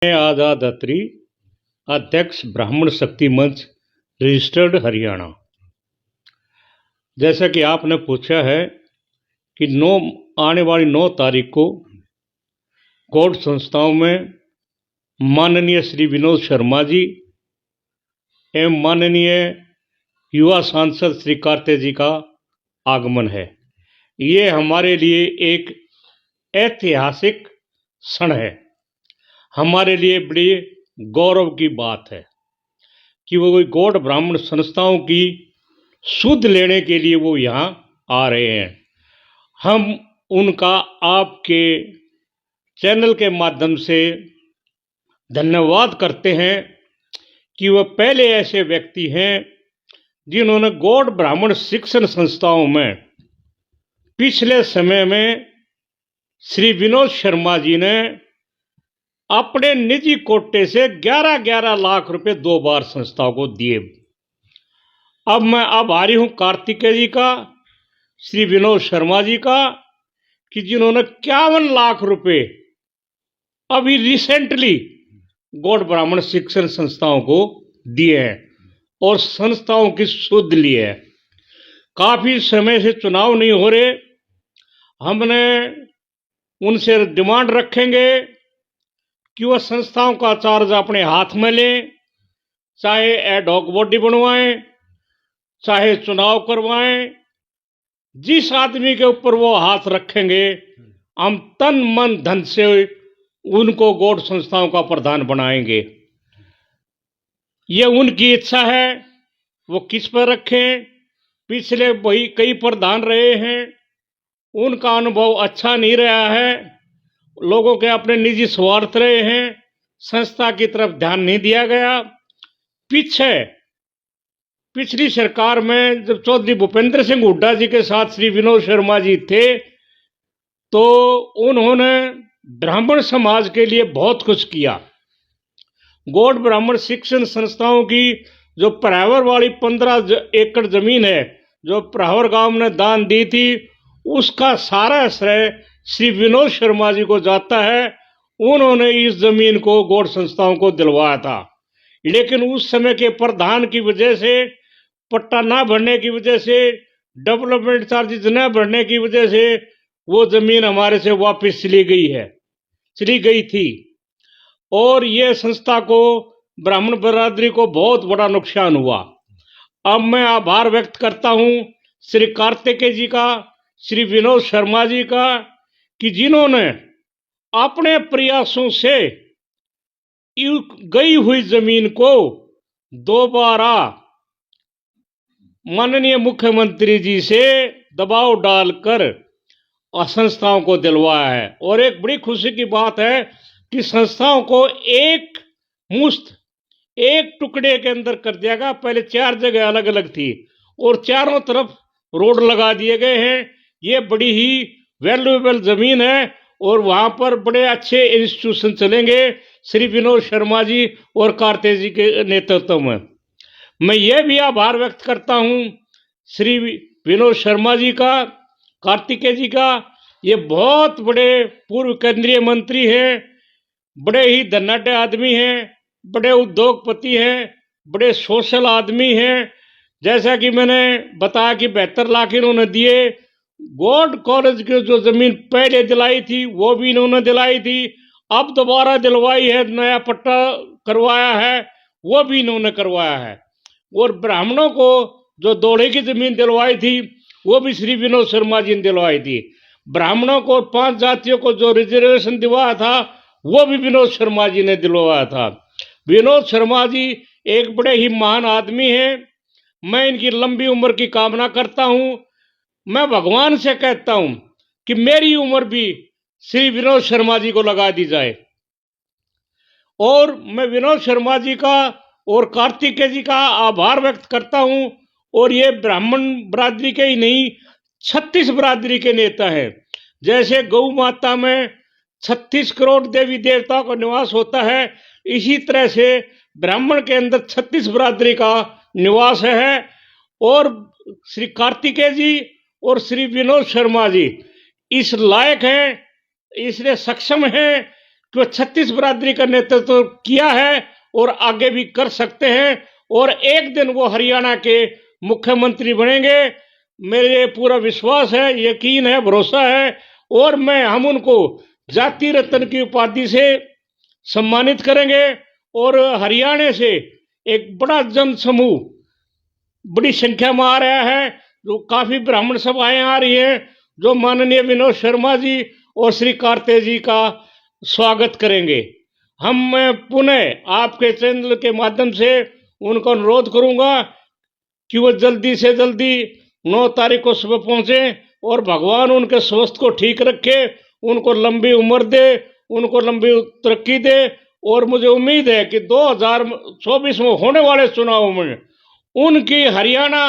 मैं आजाद अत्री, अध्यक्ष ब्राह्मण शक्ति मंच, रजिस्टर्ड हरियाणा। जैसा कि आपने पूछा है कि आने वाली 9 तारीख को गौड़ संस्थाओं में माननीय श्री विनोद शर्मा जी एवं माननीय युवा सांसद श्री कार्ते जी का आगमन है। ये हमारे लिए एक ऐतिहासिक क्षण है। हमारे लिए बड़ी गौरव की बात है कि वो गौड़ ब्राह्मण संस्थाओं की सुध लेने के लिए वो यहाँ आ रहे हैं। हम उनका आपके चैनल के माध्यम से धन्यवाद करते हैं कि वह पहले ऐसे व्यक्ति हैं जिन्होंने गौड़ ब्राह्मण शिक्षण संस्थाओं में पिछले समय में श्री विनोद शर्मा जी ने अपने निजी कोटे से 11-11 लाख रुपए 2 बार संस्थाओं को दिए। अब मैं आभारी हूं कार्तिकेय जी का, श्री विनोद शर्मा जी का, कि जिन्होंने 51 लाख रुपए अभी रिसेंटली गौड़ ब्राह्मण शिक्षण संस्थाओं को दिए हैं और संस्थाओं की सुध ली है। काफी समय से चुनाव नहीं हो रहे, हमने उनसे डिमांड रखेंगे कि वह संस्थाओं का चार्ज अपने हाथ में लें, चाहे एड हॉक बॉडी बनवाएं, चाहे चुनाव करवाएं। जिस आदमी के ऊपर वो हाथ रखेंगे हम तन मन धन से उनको गौड़ संस्थाओं का प्रधान बनाएंगे। ये उनकी इच्छा है, वो किस पर रखें। पिछले वही कई प्रधान रहे हैं, उनका अनुभव अच्छा नहीं रहा है, लोगों के अपने निजी स्वार्थ रहे हैं, संस्था की तरफ ध्यान नहीं दिया गया। पिछली सरकार में जब चौधरी भूपेंद्र सिंह हुड्डा जी के साथ श्री विनोद शर्मा जी थे तो उन्होंने ब्राह्मण समाज के लिए बहुत कुछ किया। गौड़ ब्राह्मण शिक्षण संस्थाओं की जो प्रहावर वाली 15 एकड़ जमीन है जो प्रहावर गांव ने दान दी थी, उसका सारा श्रेय श्री विनोद शर्मा जी को जाता है। उन्होंने इस जमीन को गौड़ संस्थाओं को दिलवाया था, लेकिन उस समय के प्रधान की वजह से, पट्टा ना भरने की वजह से, डेवलपमेंट चार्जेस न भरने की वजह से वो जमीन हमारे से वापस चली गई थी और ये संस्था को, ब्राह्मण बरादरी को बहुत बड़ा नुकसान हुआ। अब मैं आभार व्यक्त करता हूं श्री कार्तिकेय जी का, श्री विनोद शर्मा जी का, कि जिन्होंने अपने प्रयासों से गई हुई जमीन को दोबारा माननीय मुख्यमंत्री जी से दबाव डालकर संस्थाओं को दिलवाया है। और एक बड़ी खुशी की बात है कि संस्थाओं को एक टुकड़े के अंदर कर दिया गया। पहले 4 जगह अलग अलग थी और चारों तरफ रोड लगा दिए गए हैं। ये बड़ी ही वैल्यूएबल जमीन है और वहां पर बड़े अच्छे इंस्टीट्यूशन चलेंगे श्री विनोद शर्मा जी और कार्ते जी के नेतृत्व में। मैं ये भी आभार व्यक्त करता हूं श्री विनोद शर्मा जी का, कार्तिकेय जी का। ये बहुत बड़े पूर्व केंद्रीय मंत्री हैं, बड़े ही धनाढ्य आदमी हैं, बड़े उद्योगपति हैं, बड़े सोशल आदमी हैं। जैसा कि मैंने बताया कि 72 लाख इन्होंने दिए। गौड़ कॉलेज की जो जमीन पहले दिलाई थी वो भी इन्होंने दिलाई थी, अब दोबारा दिलवाई है, नया पट्टा करवाया है वो भी इन्होंने करवाया है। और ब्राह्मणों को जो दौड़े की जमीन दिलवाई थी वो भी श्री विनोद शर्मा जी ने दिलवाई थी। ब्राह्मणों को 5 जातियों को जो रिजर्वेशन दिलवाया था वो भी विनोद शर्मा जी ने दिलवाया था। विनोद शर्मा जी एक बड़े ही महान आदमी हैं। मैं इनकी लंबी उम्र की कामना करता हूं। मैं भगवान से कहता हूं कि मेरी उम्र भी श्री विनोद शर्मा जी को लगा दी जाए। और मैं विनोद शर्मा जी का और कार्तिकेय जी का आभार व्यक्त करता हूं। और ये ब्राह्मण बरादरी के ही नहीं, 36 बरादरी के नेता हैं। जैसे गौ माता में 36 करोड़ देवी देवताओं का निवास होता है, इसी तरह से ब्राह्मण के अंदर 36 बरादरी का निवास है। और श्री कार्तिकेय जी और श्री विनोद शर्मा जी इस लायक हैं, इसलिए सक्षम हैं कि वो 36 बरादरी का नेतृत्व किया है और आगे भी कर सकते हैं और एक दिन वो हरियाणा के मुख्यमंत्री बनेंगे। मेरे पूरा विश्वास है, यकीन है, भरोसा है और हम उनको जाति रत्न की उपाधि से सम्मानित करेंगे। और हरियाणा से एक बड़ा जन समूह बड़ी संख्या में आ रहा है, जो काफी ब्राह्मण सभाएं आ रही हैं, जो माननीय विनोद शर्मा जी और श्री कार्ते जी का स्वागत करेंगे। मैं पुनः आपके चैनल के माध्यम से उनको अनुरोध करूंगा कि वो जल्दी से जल्दी 9 तारीख को सुबह पहुंचे और भगवान उनके स्वास्थ्य को ठीक रखे, उनको लंबी उम्र दे, उनको लंबी तरक्की दे। और मुझे उम्मीद है कि 2024 में होने वाले चुनाव में उनकी हरियाणा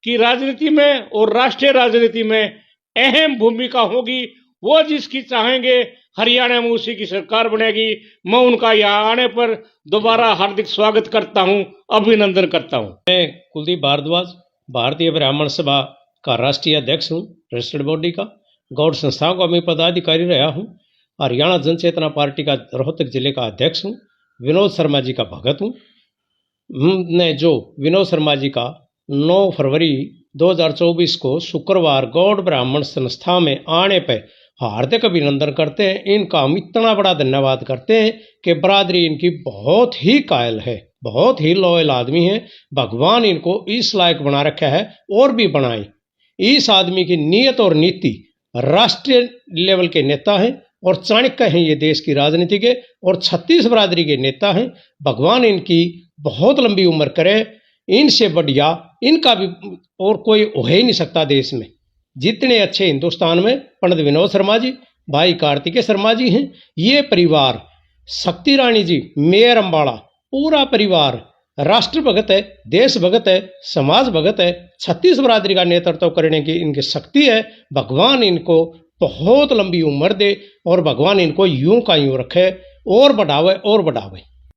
की राजनीति में और राष्ट्रीय राजनीति में अहम भूमिका होगी। वो जिसकी चाहेंगे हरियाणा में उसी की सरकार बनेगी। मैं उनका यहाँ आने पर दोबारा हार्दिक स्वागत करता हूँ, अभिनंदन करता हूँ। मैं कुलदीप भारद्वाज भारतीय ब्राह्मण सभा का राष्ट्रीय अध्यक्ष हूँ, रजिस्टर्ड बॉडी का। गौड़ संस्थाओं का मैं पदाधिकारी रहा हूँ। हरियाणा जन चेतना पार्टी का रोहतक जिले का अध्यक्ष हूँ। विनोद शर्मा जी का भगत हूँ। हमने जो विनोद शर्मा जी का 9 फरवरी 2024 को शुक्रवार गौड़ ब्राह्मण संस्था में आने पर हार्दिक अभिनंदन करते हैं। इनका हम इतना बड़ा धन्यवाद करते हैं कि बरादरी इनकी बहुत ही कायल है, बहुत ही लॉयल आदमी है। भगवान इनको इस लायक बना रखा है और भी बनाए। इस आदमी की नीयत और नीति राष्ट्रीय लेवल के नेता हैं और चाणक्य हैं ये देश की राजनीति के, और 36 बरादरी के नेता हैं। भगवान इनकी बहुत लंबी उम्र करे। इनसे बढ़िया इनका भी और कोई हो ही नहीं सकता देश में। जितने अच्छे हिंदुस्तान में पंडित विनोद शर्मा जी, भाई कार्तिकेय शर्मा जी हैं। ये परिवार, शक्ति रानी जी, मेयर अम्बाड़ा, पूरा परिवार राष्ट्र भगत है, देश भगत है, समाज भगत है। 36 बरादरी का नेतृत्व करने की इनकी शक्ति है। भगवान इनको बहुत लंबी उम्र दे और भगवान इनको यूं का यूं रखे और बढ़ावे और बढ़ावे।